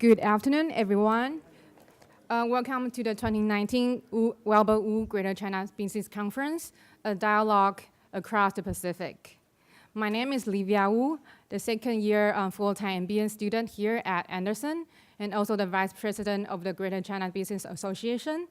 Good afternoon, everyone. Welcome to the 2019 Wilbur Wu Greater China Business Conference, a dialogue across the Pacific. My name is Livia Wu, the second year full-time MBA student here at Anderson, and also the vice president of the Greater China Business Association.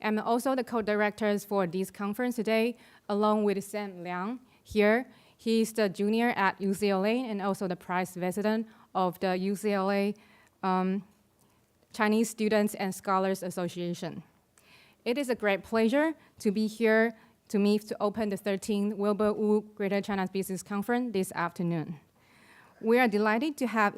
I'm also the co-directors for this conference today, along with Sam Liang here. He's the junior at UCLA and also the vice president of the UCLA Chinese Students and Scholars Association. It is a great pleasure to be here to open the 13th Wilbur Wu Greater China Business Conference this afternoon. We are delighted to have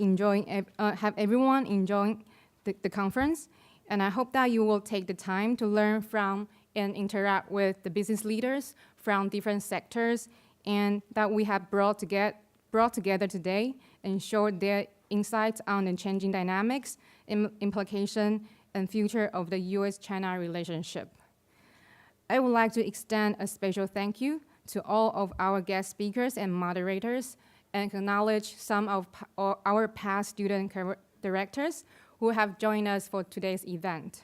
everyone enjoying the conference, and I hope that you will take the time to learn from and interact with the business leaders from different sectors and that we have brought together today and showed their insights on the changing dynamics, implication, and future of the U.S.-China relationship. I would like to extend a special thank you to all of our guest speakers and moderators and acknowledge some of our past student directors who have joined us for today's event.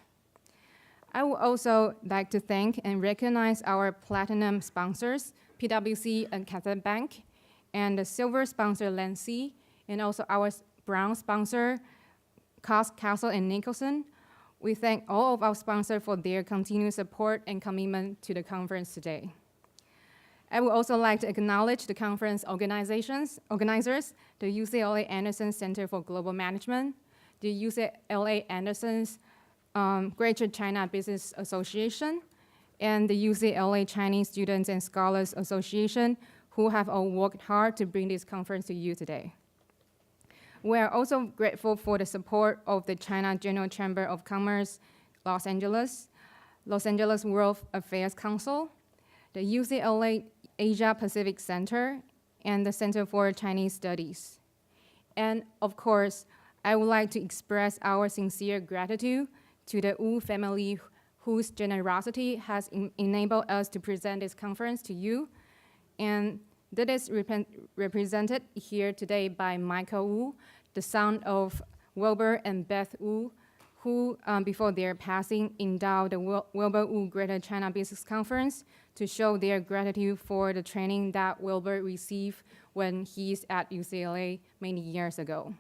I would also like to thank and recognize our platinum sponsors, PwC and Catholic Bank, and the silver sponsor, Lancy, and also our brown sponsor, Cost, Castle, and Nicholson. We thank all of our sponsors for their continued support and commitment to the conference today. I would also like to acknowledge the conference organizers, the UCLA Anderson Center for Global Management, the UCLA Anderson's Greater China Business Association, and the UCLA Chinese Students and Scholars Association, who have all worked hard to bring this conference to you today. We are also grateful for the support of the China General Chamber of Commerce, Los Angeles World Affairs Council, the UCLA Asia Pacific Center, and the Center for Chinese Studies. And of course, I would like to express our sincere gratitude to the Wu family whose generosity has enabled us to present this conference to you. And that is represented here today by Michael Wu, the son of Wilbur and Beth Wu, who, before their passing, endowed the Wilbur Wu Greater China Business Conference to show their gratitude for the training that Wilbur received when he's at UCLA many years ago.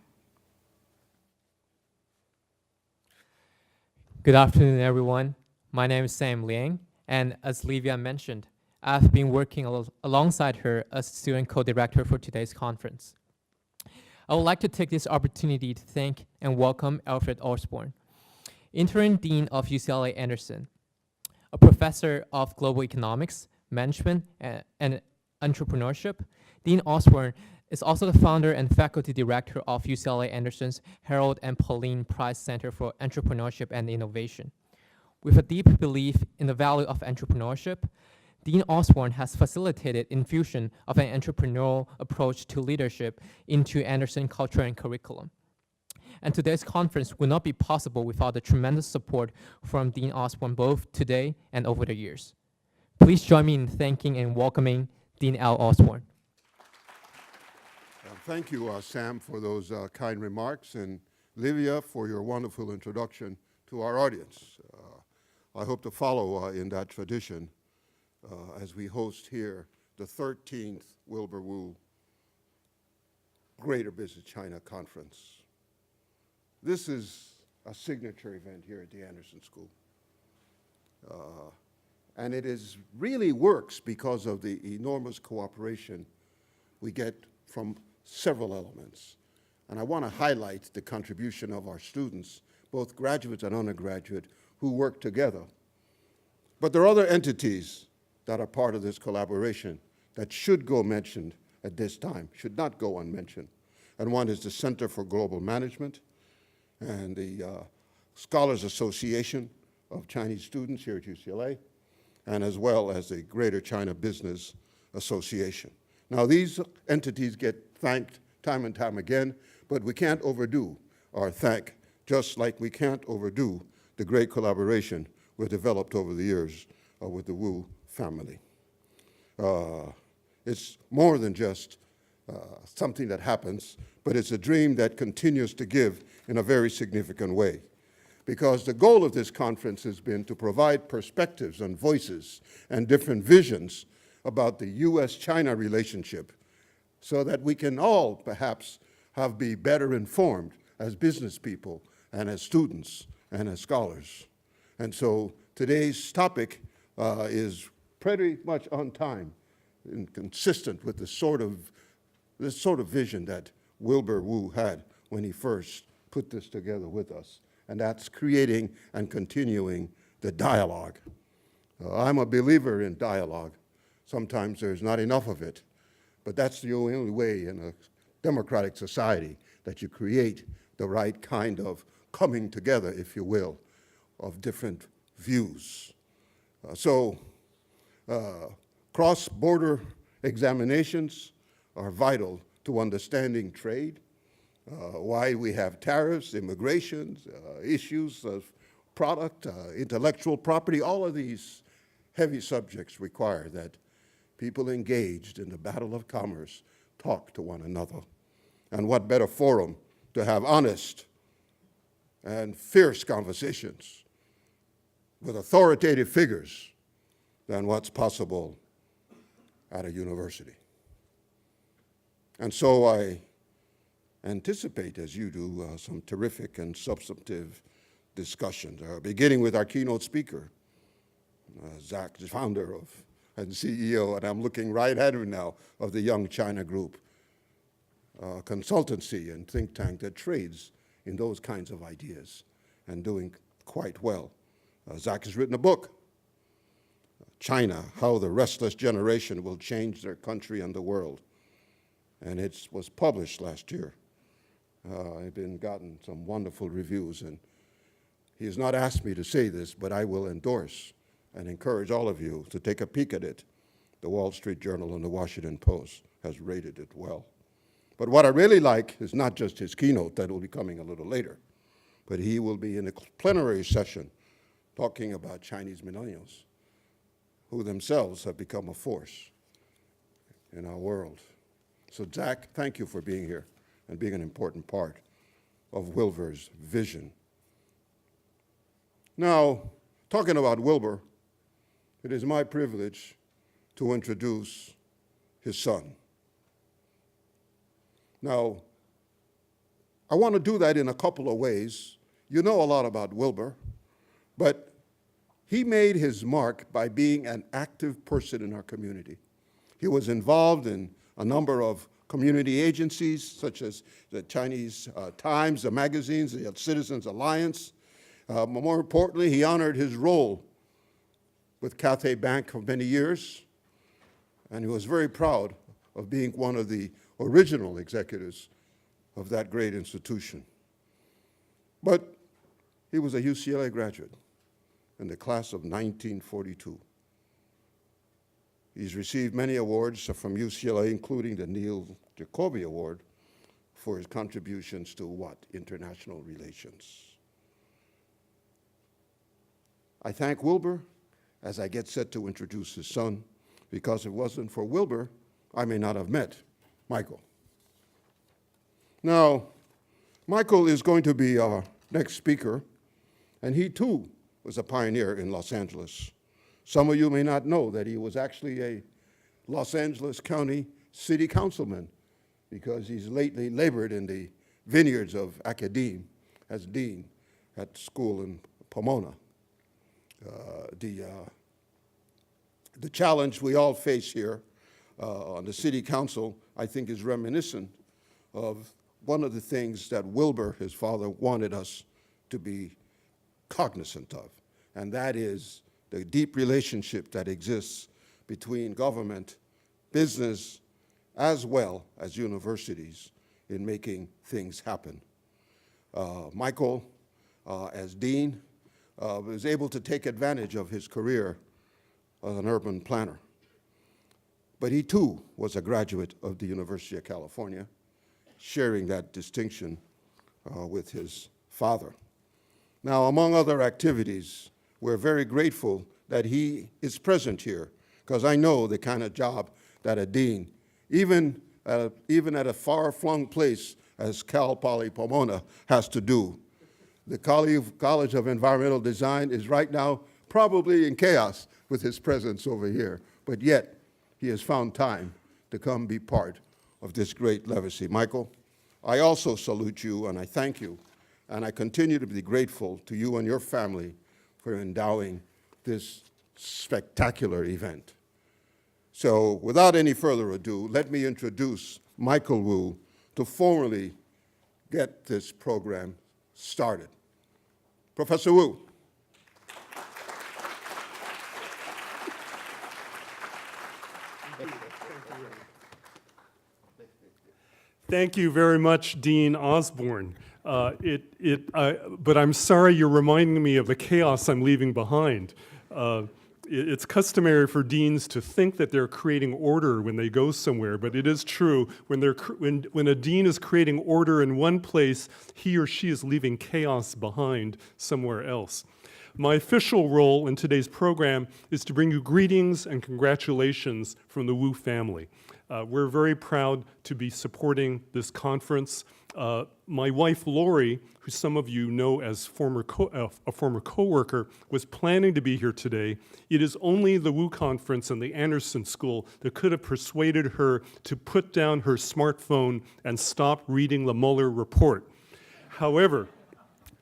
Good afternoon, everyone. My name is Sam Liang, and as Livia mentioned, I've been working alongside her as student co-director for today's conference. I would like to take this opportunity to thank and welcome Alfred Osborne, interim dean of UCLA Anderson, a professor of global economics, management, and entrepreneurship. Dean Osborne is also the founder and faculty director of UCLA Anderson's Harold and Pauline Price Center for Entrepreneurship and Innovation. With a deep belief in the value of entrepreneurship, Dean Osborne has facilitated infusion of an entrepreneurial approach to leadership into Anderson culture and curriculum. And today's conference would not be possible without the tremendous support from Dean Osborne both today and over the years. Please join me in thanking and welcoming Dean L. Osborne. Thank you, Sam, for those kind remarks, and Livia for your wonderful introduction to our audience. I hope to follow in that tradition as we host here the 13th Wilbur Wu Greater Business China Conference. This is a signature event here at the Anderson School. And it really works because of the enormous cooperation we get from several elements. And I want to highlight the contribution of our students, both graduates and undergraduate, who work together. But there are other entities that are part of this collaboration that should go mentioned at this time, should not go unmentioned. And one is the Center for Global Management and the Scholars Association of Chinese Students here at UCLA, and as well as the Greater China Business Association. Now, these entities get thanked time and time again, but we can't overdo our thank, just like we can't overdo the great collaboration we've developed over the years with the Wu family. It's more than just something that happens, but it's a dream that continues to give in a very significant way. Because the goal of this conference has been to provide perspectives and voices and different visions about the U.S.-China relationship so that we can all perhaps be better informed as business people and as students and as scholars. And so today's topic is pretty much on time and consistent with this sort of vision that Wilbur Wu had when he first put this together with us. And that's creating and continuing the dialogue. I'm a believer in dialogue. Sometimes there's not enough of it, but that's the only way in a democratic society that you create the right kind of coming together, if you will, of different views. Cross-border examinations are vital to understanding trade, why we have tariffs, immigration, issues of product, intellectual property. All of these heavy subjects require that people engaged in the battle of commerce talk to one another. And what better forum to have honest and fierce conversations with authoritative figures than what's possible at a university. And so I anticipate, as you do, some terrific and substantive discussions, beginning with our keynote speaker, Zach, the founder of and CEO, and I'm looking right at him now, of the Young China Group, consultancy and think tank that trades in those kinds of ideas and doing quite well. Zach has written a book, China, How the Restless Generation Will Change Their Country and the World. And it was published last year. I've gotten some wonderful reviews, and he has not asked me to say this, but I will endorse and encourage all of you to take a peek at it. The Wall Street Journal and the Washington Post has rated it well. But what I really like is not just his keynote, that will be coming a little later, but he will be in a plenary session talking about Chinese millennials, who themselves have become a force in our world. So Zach, thank you for being here and being an important part of Wilbur's vision. Now, talking about Wilbur, it is my privilege to introduce his son. Now, I want to do that in a couple of ways. You know a lot about Wilbur, but he made his mark by being an active person in our community. He was involved in a number of community agencies, such as the Chinese Times, the magazines, the Citizens Alliance. More importantly, he honored his role with Cathay Bank for many years, and he was very proud of being one of the original executives of that great institution. But he was a UCLA graduate in the class of 1942. He's received many awards from UCLA, including the Neil Jacoby Award for his contributions to what? International relations. I thank Wilbur as I get set to introduce his son, because if it wasn't for Wilbur, I may not have met Michael. Now, Michael is going to be our next speaker, and he too was a pioneer in Los Angeles. Some of you may not know that he was actually a Los Angeles County City Councilman, because he's lately labored in the vineyards of academe as dean at school in Pomona. The challenge we all face here on the city council, I think, is reminiscent of one of the things that Wilbur, his father, wanted us to be cognizant of, and that is the deep relationship that exists between government, business, as well as universities in making things happen. Michael, as dean, was able to take advantage of his career as an urban planner. But he too was a graduate of the University of California, sharing that distinction with his father. Now, among other activities, we're very grateful that he is present here, because I know the kind of job that a dean, even even at a far-flung place as Cal Poly Pomona has to do. The College of Environmental Design is right now probably in chaos with his presence over here, but yet he has found time to come be part of this great legacy. Michael, I also salute you and I thank you, and I continue to be grateful to you and your family for endowing this spectacular event. So without any further ado, let me introduce Michael Wu to formally get this program started. Professor Wu. Thank you very much, Dean Osborne. But I'm sorry you're reminding me of the chaos I'm leaving behind. It's customary for deans to think that they're creating order when they go somewhere, but it is true, when a dean is creating order in one place, he or she is leaving chaos behind somewhere else. My official role in today's program is to bring you greetings and congratulations from the Wu family. We're very proud to be supporting this conference. My wife, Lori, who some of you know as a former coworker, was planning to be here today. It is only the Wu Conference and the Anderson School that could have persuaded her to put down her smartphone and stop reading the Mueller report. However,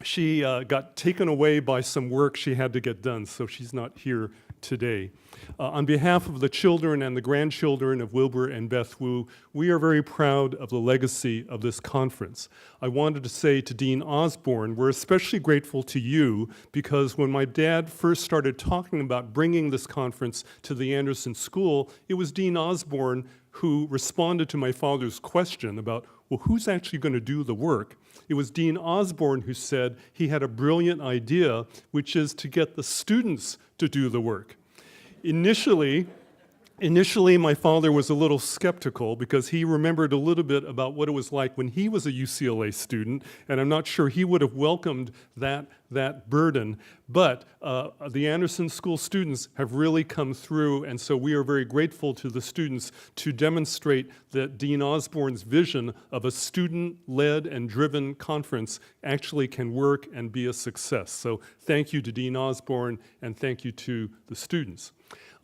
she got taken away by some work she had to get done, so she's not here today. On behalf of the children and the grandchildren of Wilbur and Beth Wu, we are very proud of the legacy of this conference. I wanted to say to Dean Osborne, we're especially grateful to you because when my dad first started talking about bringing this conference to the Anderson School, it was Dean Osborne who responded to my father's question about, well, who's actually going to do the work? It was Dean Osborne who said he had a brilliant idea, which is to get the students to do the work. Initially, my father was a little skeptical because he remembered a little bit about what it was like when he was a UCLA student, and I'm not sure he would have welcomed that burden. But the Anderson School students have really come through, and so we are very grateful to the students to demonstrate that Dean Osborne's vision of a student-led and driven conference actually can work and be a success. So thank you to Dean Osborne, and thank you to the students.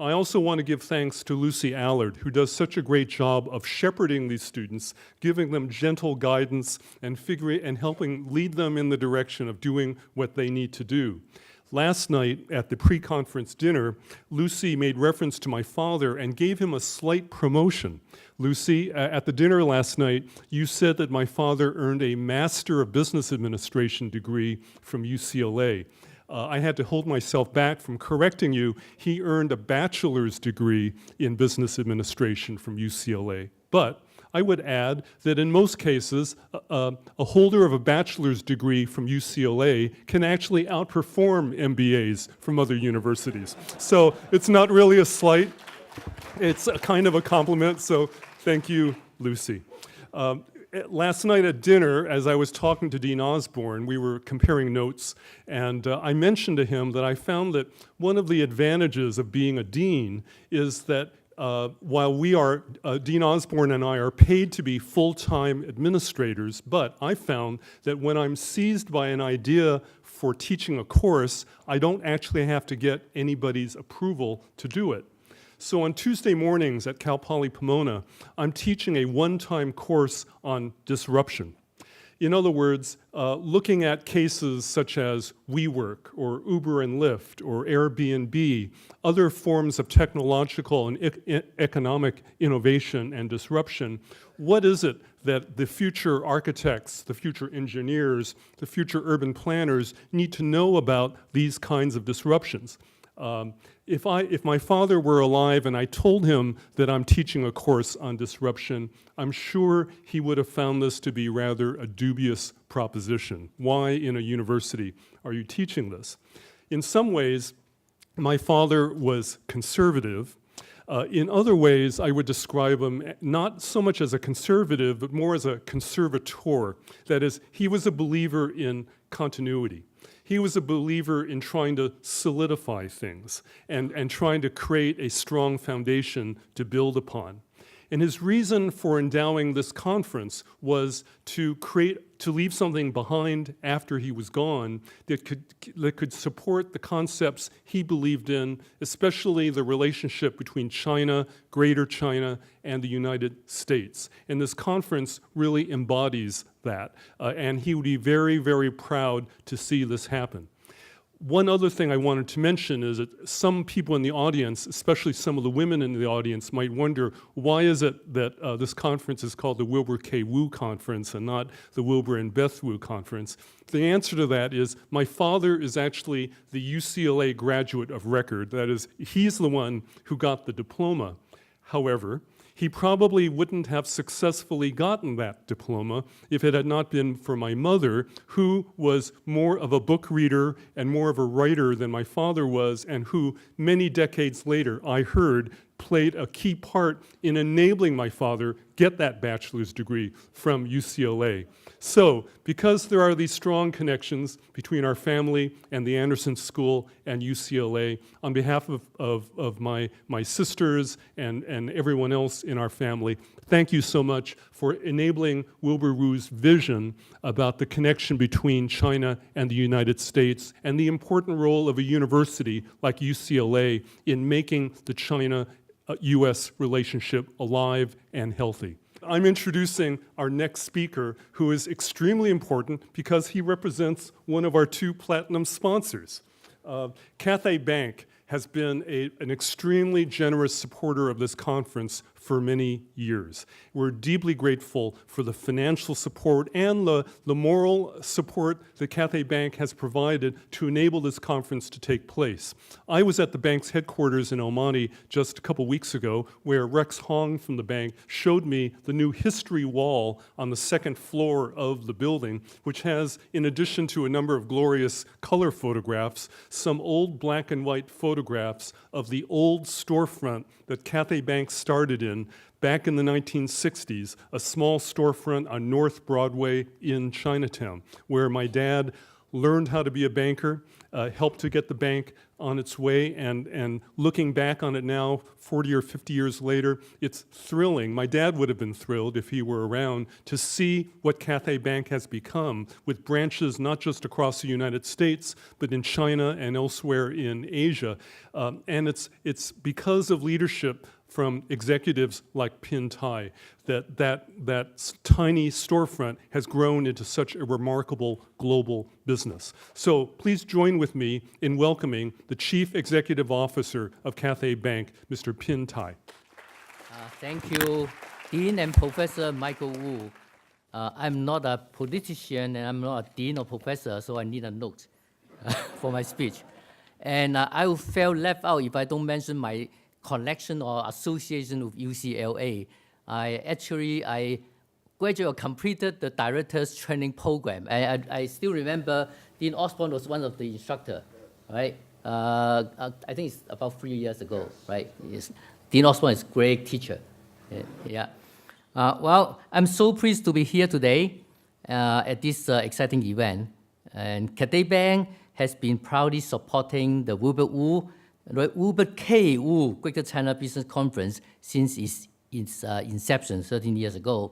I also want to give thanks to Lucy Allard, who does such a great job of shepherding these students, giving them gentle guidance and helping lead them in the direction of doing what they need to do. Last night at the pre-conference dinner, Lucy made reference to my father and gave him a slight promotion. Lucy, at the dinner last night, you said that my father earned a Master of Business Administration degree from UCLA. I had to hold myself back from correcting you. He earned a bachelor's degree in business administration from UCLA. But I would add that in most cases, a holder of a bachelor's degree from UCLA can actually outperform MBAs from other universities. So it's not really a slight, it's a kind of a compliment, so thank you, Lucy. Last night at dinner, as I was talking to Dean Osborne, we were comparing notes, and I mentioned to him that I found that one of the advantages of being a dean is that while we are, Dean Osborne and I are paid to be full-time administrators, but I found that when I'm seized by an idea for teaching a course, I don't actually have to get anybody's approval to do it. So on Tuesday mornings at Cal Poly Pomona, I'm teaching a one-time course on disruption. In other words, looking at cases such as WeWork or Uber and Lyft or Airbnb, other forms of technological and economic innovation and disruption, what is it that the future architects, the future engineers, the future urban planners need to know about these kinds of disruptions? If my father were alive and I told him that I'm teaching a course on disruption, I'm sure he would have found this to be rather a dubious proposition. Why in a university are you teaching this? In some ways, my father was conservative. In other ways, I would describe him not so much as a conservative, but more as a conservator. That is, he was a believer in continuity. He was a believer in trying to solidify things and trying to create a strong foundation to build upon. And his reason for endowing this conference was to leave something behind after he was gone that could support the concepts he believed in, especially the relationship between China, Greater China, and the United States. And this conference really embodies that. And he would be very, very proud to see this happen. One other thing I wanted to mention is that some people in the audience, especially some of the women in the audience, might wonder, why is it that this conference is called the Wilbur K. Wu Conference and not the Wilbur and Beth Wu Conference? The answer to that is my father is actually the UCLA graduate of record. That is, he's the one who got the diploma. However, he probably wouldn't have successfully gotten that diploma if it had not been for my mother, who was more of a book reader and more of a writer than my father was, and who, many decades later, I heard, played a key part in enabling my father get that bachelor's degree from UCLA. So, because there are these strong connections between our family and the Anderson School and UCLA, on behalf of my sisters and everyone else in our family, thank you so much for enabling Wilbur Wu's vision about the connection between China and the United States and the important role of a university like UCLA in making the China-US relationship alive and healthy. I'm introducing our next speaker, who is extremely important because he represents one of our 2 platinum sponsors. Cathay Bank has been an extremely generous supporter of this conference for many years. We're deeply grateful for the financial support and the moral support that Cathay Bank has provided to enable this conference to take place. I was at the bank's headquarters in El Monte just a couple weeks ago, where Rex Hong from the bank showed me the new history wall on the 2nd floor of the building, which has, in addition to a number of glorious color photographs, some old black and white photographs of the old storefront that Cathay Bank started in back in the 1960s, a small storefront on North Broadway in Chinatown, where my dad learned how to be a banker, helped to get the bank on its way, and looking back on it now, 40 or 50 years later, it's thrilling. My dad would have been thrilled if he were around to see what Cathay Bank has become, with branches not just across the United States, but in China and elsewhere in Asia. And it's because of leadership from executives like Pin Tai that tiny storefront has grown into such a remarkable global business. So please join with me in welcoming the Chief Executive Officer of Cathay Bank, Mr. Pin Tai. Thank you, Dean and Professor Michael Wu. I'm not a politician and I'm not a dean or professor, so I need a note for my speech. And I will feel left out if I don't mention my connection or association with UCLA. I graduated or completed the director's training program. I still remember Dean Osborne was one of the instructors, right? I think it's about 3 years ago, right? Yes. Dean Osborne is a great teacher. Yeah. Well, I'm so pleased to be here today at this exciting event. And Cathay Bank has been proudly supporting the Wilbur K. Wu Greater China Business Conference since its inception 13 years ago.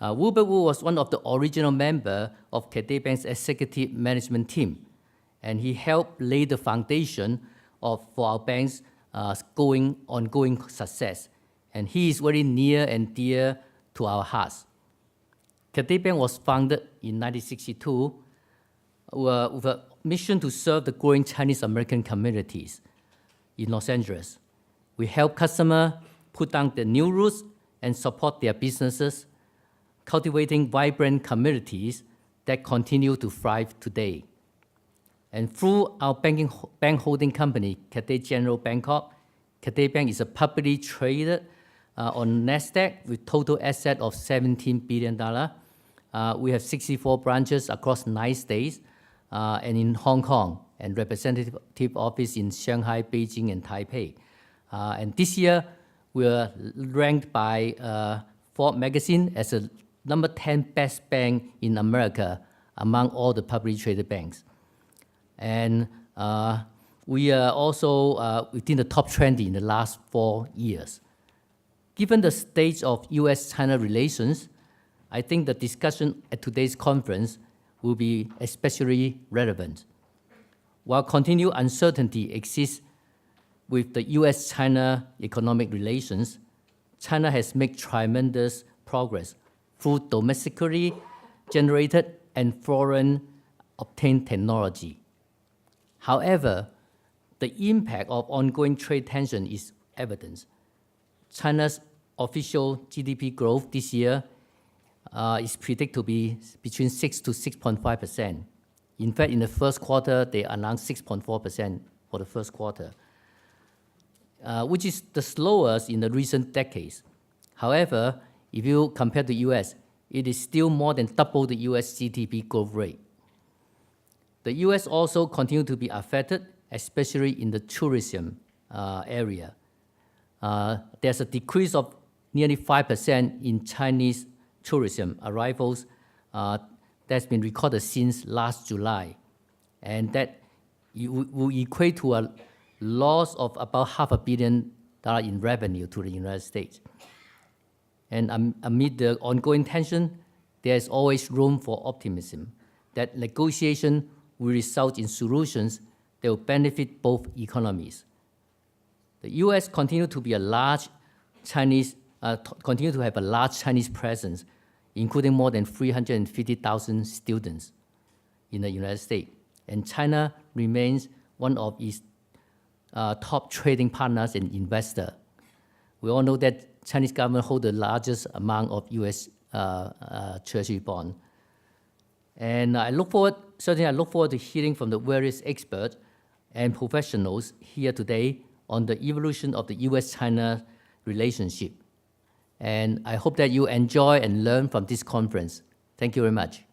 Wilbur Wu was one of the original members of Cathay Bank's executive management team, and he helped lay the foundation for our bank's ongoing success. And he is very near and dear to our hearts. Cathay Bank was founded in 1962 with a mission to serve the growing Chinese American communities in Los Angeles. We help customers put down their new roots and support their businesses, cultivating vibrant communities that continue to thrive today. And through our bank holding company, Cathay General Bancorp, Cathay Bank is a publicly traded on NASDAQ with total asset of $17 billion. We have 64 branches across 9 states and in Hong Kong, and representative office in Shanghai, Beijing, and Taipei. And this year, we are ranked by Forbes magazine as the number 10 best bank in America among all the publicly traded banks. And we are also within the top 20 in the last 4 years. Given the state of US-China relations, I think the discussion at today's conference will be especially relevant. While continued uncertainty exists with the US-China economic relations, China has made tremendous progress through domestically generated and foreign obtained technology. However, the impact of ongoing trade tension is evident. China's official GDP growth this year is predicted to be between 6 to 6.5%. In fact, in the first quarter, they announced 6.4% for the first quarter, which is the slowest in the recent decades. However, if you compare the US, it is still more than double the US GDP growth rate. The US also continues to be affected, especially in the tourism area. There's a decrease of nearly 5% in Chinese tourism arrivals that's been recorded since last July. And that will equate to a loss of about $500 million in revenue to the United States. And amid the ongoing tension, there is always room for optimism that negotiation will result in solutions that will benefit both economies. The U.S. continue to have a large Chinese presence, including more than 350,000 students in the United States. And China remains one of its top trading partners and investor. We all know that Chinese government hold the largest amount of U.S. Treasury bond. And I look forward to hearing from the various experts and professionals here today on the evolution of the U.S.-China relationship. And I hope that you enjoy and learn from this conference. Thank you very much.